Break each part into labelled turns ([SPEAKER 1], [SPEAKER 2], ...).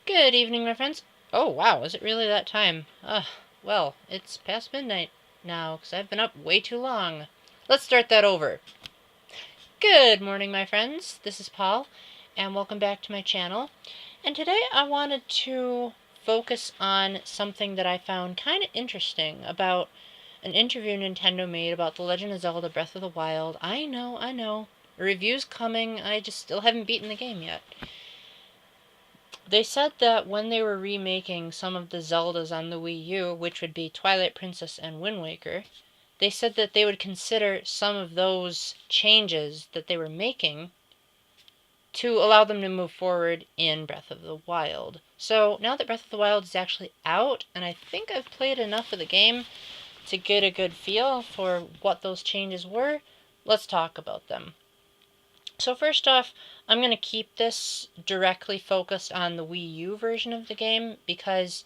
[SPEAKER 1] Good evening, my friends. Oh, wow, is it really that time? Well, it's past midnight now, because I've been up way too long. Let's start that over. Good morning, my friends. This is Paul, and welcome back to my channel. And today I wanted to focus on something that I found kind of interesting about an interview Nintendo made about The Legend of Zelda Breath of the Wild. I know. A review's coming, I just still haven't beaten the game yet. They said that when they were remaking some of the Zeldas on the Wii U, which would be Twilight Princess and Wind Waker, they said that they would consider some of those changes that they were making to allow them to move forward in Breath of the Wild. So now that Breath of the Wild is actually out, and I think I've played enough of the game to get a good feel for what those changes were, let's talk about them. So first off, I'm going to keep this directly focused on the Wii U version of the game because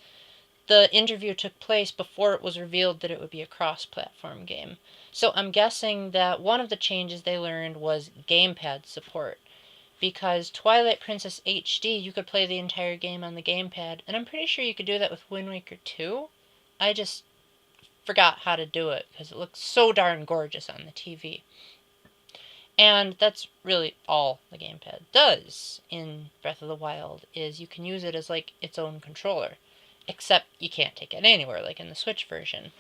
[SPEAKER 1] the interview took place before it was revealed that it would be a cross-platform game. So I'm guessing that one of the changes they learned was gamepad support, because Twilight Princess HD, you could play the entire game on the gamepad, and I'm pretty sure you could do that with Wind Waker 2. I just forgot how to do it because it looks so darn gorgeous on the TV. And that's really all the gamepad does in Breath of the Wild, is you can use it as like its own controller. Except you can't take it anywhere, like in the Switch version.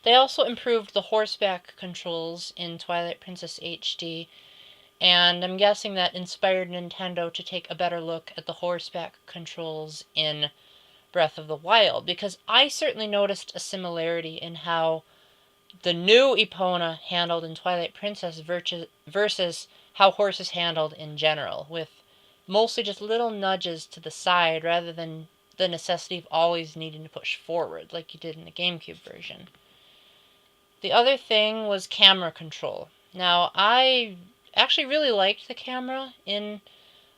[SPEAKER 1] They also improved the horseback controls in Twilight Princess HD, and I'm guessing that inspired Nintendo to take a better look at the horseback controls in Breath of the Wild, because I certainly noticed a similarity in how the new Epona handled in Twilight Princess versus how horses handled in general, with mostly just little nudges to the side rather than the necessity of always needing to push forward like you did in the GameCube version. The other thing was camera control. Now, I actually really liked the camera in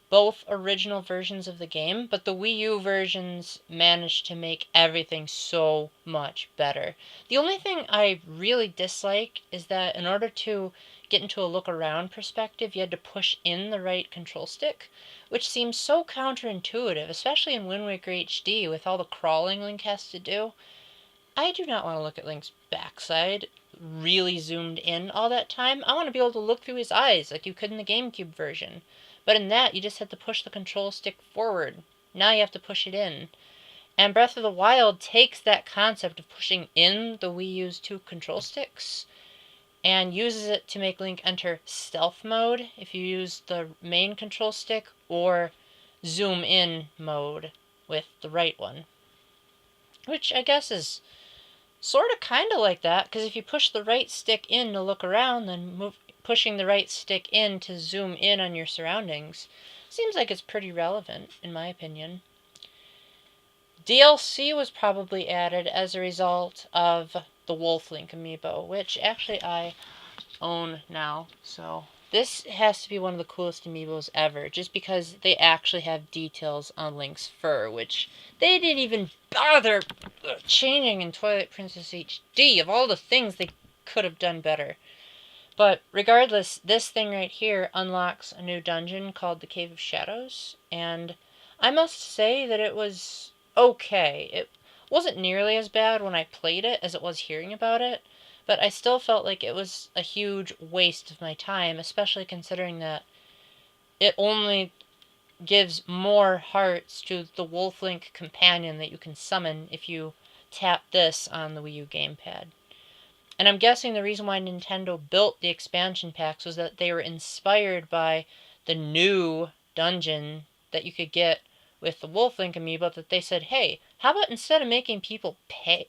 [SPEAKER 1] both original versions of the game, but the Wii U versions managed to make everything so much better. The only thing I really dislike is that in order to get into a look around perspective, you had to push in the right control stick, which seems so counterintuitive, especially in Wind Waker HD with all the crawling Link has to do. I do not want to look at Link's backside really zoomed in all that time. I want to be able to look through his eyes like you could in the GameCube version. But in that, you just had to push the control stick forward. Now you have to push it in. And Breath of the Wild takes that concept of pushing in the Wii U's two control sticks and uses it to make Link enter stealth mode if you use the main control stick, or zoom in mode with the right one. Which I guess is sort of kind of like that, because if you push the right stick in to look around, then pushing the right stick in to zoom in on your surroundings seems like it's pretty relevant, in my opinion. DLC was probably added as a result of the Wolf Link amiibo, which actually I own now, so this has to be one of the coolest amiibos ever, just because they actually have details on Link's fur, which they didn't even bother changing in Twilight Princess HD. Of all the things they could have done better. But regardless, this thing right here unlocks a new dungeon called the Cave of Shadows, and I must say that it was okay. It wasn't nearly as bad when I played it as it was hearing about it, but I still felt like it was a huge waste of my time, especially considering that it only gives more hearts to the Wolf Link companion that you can summon if you tap this on the Wii U gamepad. And I'm guessing the reason why Nintendo built the expansion packs was that they were inspired by the new dungeon that you could get with the Wolf Link amiibo, that they said, hey, how about instead of making people pay...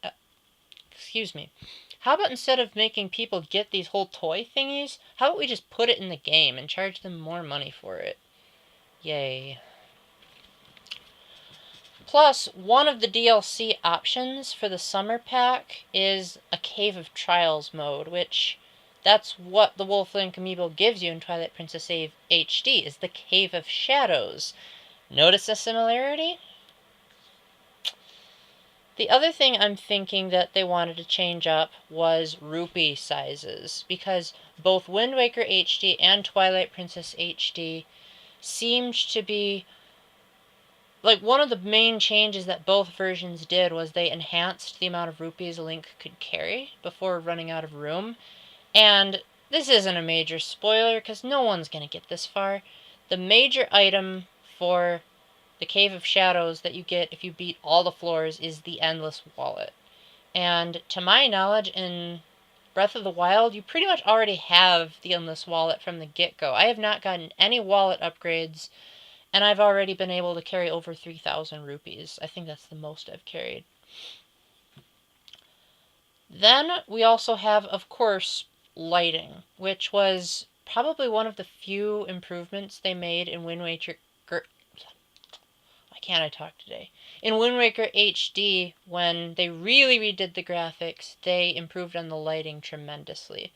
[SPEAKER 1] How about instead of making people get these whole toy thingies, how about we just put it in the game and charge them more money for it? Yay. Plus, one of the DLC options for the summer pack is a Cave of Trials mode, which that's what the Wolf Link amiibo gives you in Twilight Princess HD, is the Cave of Shadows. Notice the similarity? The other thing I'm thinking that they wanted to change up was rupee sizes, because both Wind Waker HD and Twilight Princess HD seemed to be like, one of the main changes that both versions did was they enhanced the amount of rupees Link could carry before running out of room. And this isn't a major spoiler, because no one's going to get this far. The major item for the Cave of Shadows that you get if you beat all the floors is the Endless Wallet. And to my knowledge, in Breath of the Wild, you pretty much already have the Endless Wallet from the get-go. I have not gotten any wallet upgrades, and I've already been able to carry over 3,000 rupees. I think that's the most I've carried. Then we also have, of course, lighting, which was probably one of the few improvements they made in Wind Waker. Why can't I talk today? In Wind Waker HD, when they really redid the graphics, they improved on the lighting tremendously.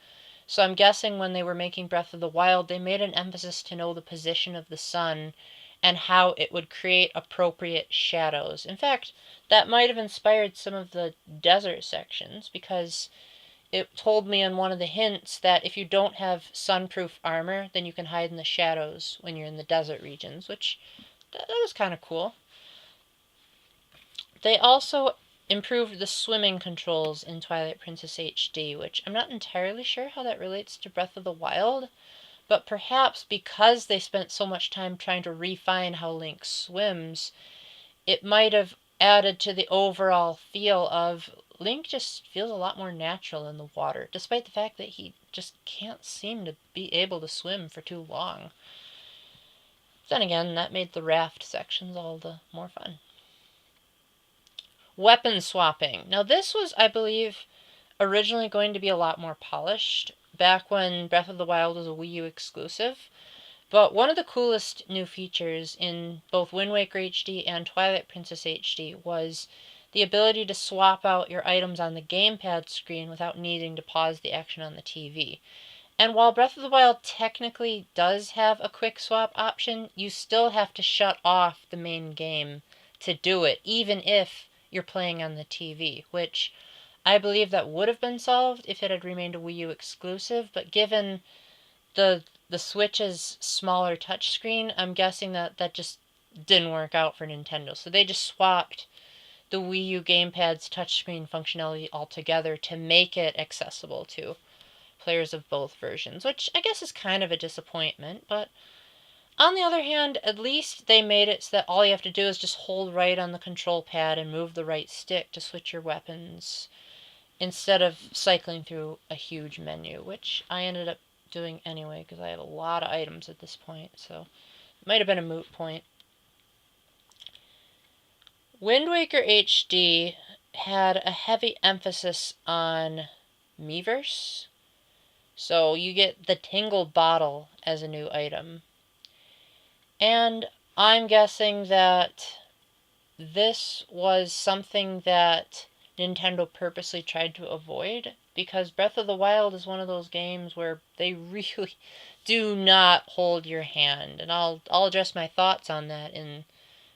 [SPEAKER 1] So I'm guessing when they were making Breath of the Wild, they made an emphasis to know the position of the sun and how it would create appropriate shadows. In fact, that might have inspired some of the desert sections, because it told me in one of the hints that if you don't have sunproof armor, then you can hide in the shadows when you're in the desert regions, which that was kind of cool. They also improved the swimming controls in Twilight Princess HD, which I'm not entirely sure how that relates to Breath of the Wild, but perhaps because they spent so much time trying to refine how Link swims, it might have added to the overall feel of Link just feels a lot more natural in the water, despite the fact that he just can't seem to be able to swim for too long. Then again, that made the raft sections all the more fun. Weapon swapping. Now this was, I believe, originally going to be a lot more polished, back when Breath of the Wild was a Wii U exclusive. But one of the coolest new features in both Wind Waker HD and Twilight Princess HD was the ability to swap out your items on the gamepad screen without needing to pause the action on the TV. And while Breath of the Wild technically does have a quick swap option, you still have to shut off the main game to do it, even if you're playing on the TV, which I believe that would have been solved if it had remained a Wii U exclusive, but given the Switch's smaller touchscreen, I'm guessing that just didn't work out for Nintendo. So they just swapped the Wii U gamepad's touchscreen functionality altogether to make it accessible to players of both versions, which I guess is kind of a disappointment, but on the other hand, at least they made it so that all you have to do is just hold right on the control pad and move the right stick to switch your weapons, instead of cycling through a huge menu, which I ended up doing anyway because I had a lot of items at this point, so it might have been a moot point. Wind Waker HD had a heavy emphasis on Miiverse, so you get the Tingle Bottle as a new item. And I'm guessing that this was something that Nintendo purposely tried to avoid, because Breath of the Wild is one of those games where they really do not hold your hand. And I'll address my thoughts on that in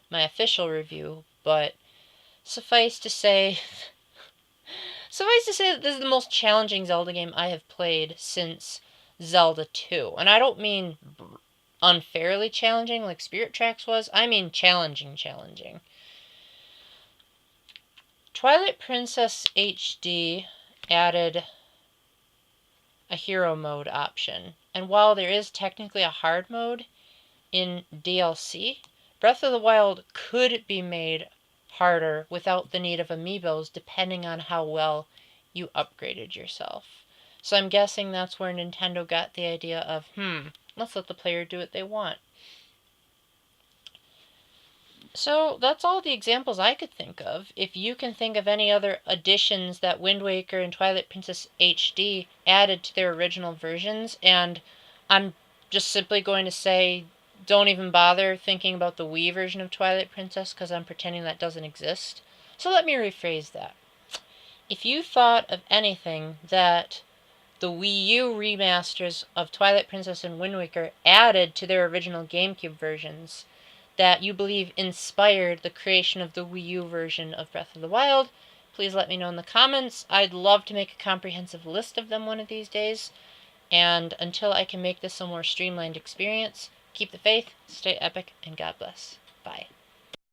[SPEAKER 1] my official review, but suffice to say that this is the most challenging Zelda game I have played since Zelda 2. And I don't mean unfairly challenging like Spirit Tracks was, I mean challenging. Twilight Princess HD added a hero mode option, and while there is technically a hard mode in DLC, Breath of the Wild could be made harder without the need of amiibos, depending on how well you upgraded yourself. So I'm guessing that's where Nintendo got the idea of, let's let the player do what they want. So that's all the examples I could think of. If you can think of any other additions that Wind Waker and Twilight Princess HD added to their original versions, and I'm just simply going to say don't even bother thinking about the Wii version of Twilight Princess, because I'm pretending that doesn't exist. So let me rephrase that. If you thought of anything that the Wii U remasters of Twilight Princess and Wind Waker added to their original GameCube versions that you believe inspired the creation of the Wii U version of Breath of the Wild, please let me know in the comments. I'd love to make a comprehensive list of them one of these days. And until I can make this a more streamlined experience, keep the faith, stay epic, and God bless. Bye.